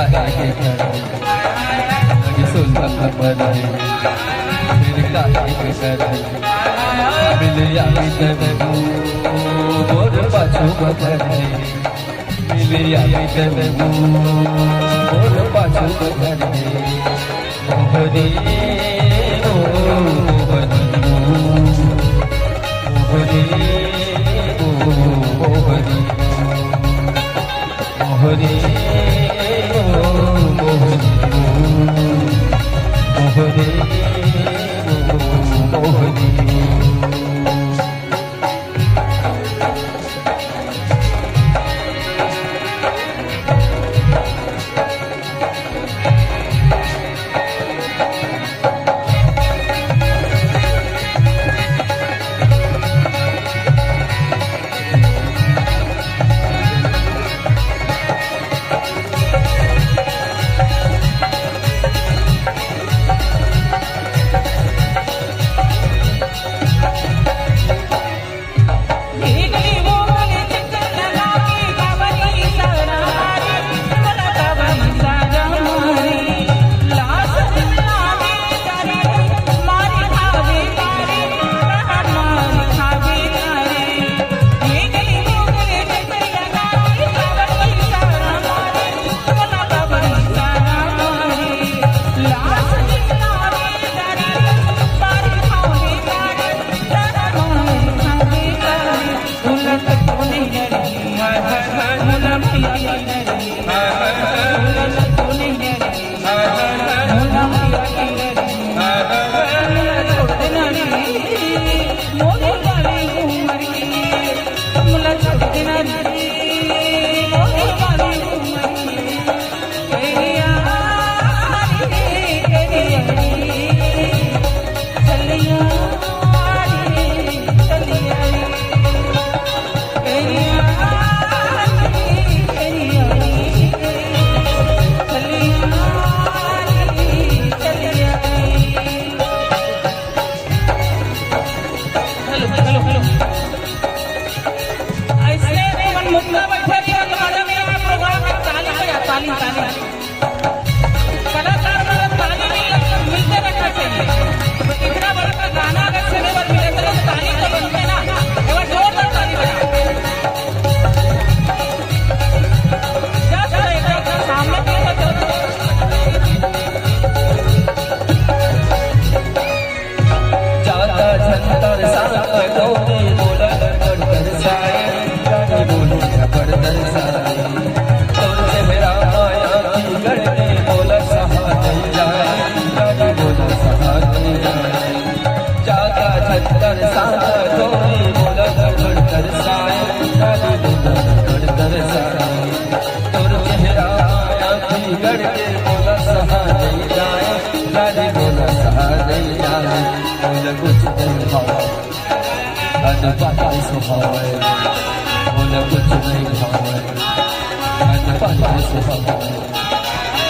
के घर लगे सुल्ला खबर मेरे काके के घर मिले आई तब मोर पाछू बगर मिले आई तब मोर पाछू बगर मोहनी ओ मोहनी मोहनी ओ मोहनी मोहनी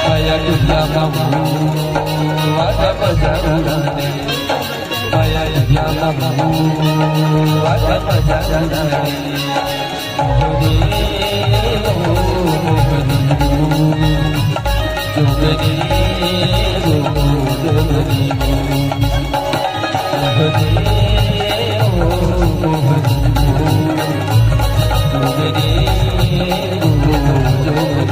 Maya dunia mampu ada perjalanan, Maya dunia mampu ada perjalanan. Mohoni, mohoni, jogani, jogani, mohoni, mohoni, jogani, jogani.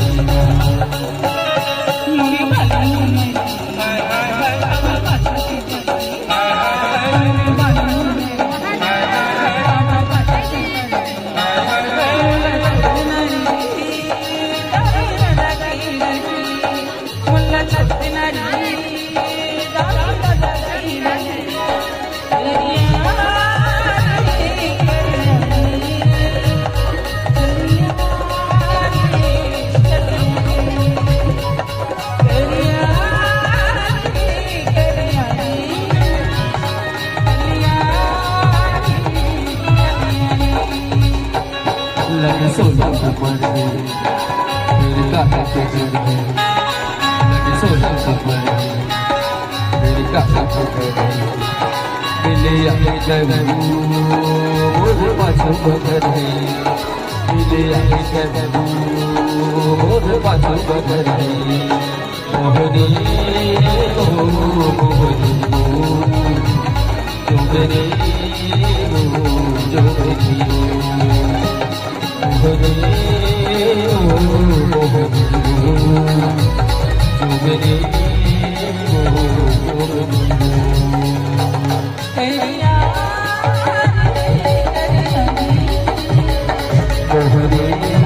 लगे सोलह ऊपर मेरे काका के घर में लगे सोलह ऊपर मेरे काका के घर में मिले आए जब मोर पाछू बगर मिले आए जब मोर बाजू बकरी मोहनी ओ मोहनी जोगनी ओ जोगनी मोहनी ओ मोहनी जोगनी ओ जोगनी मोहनी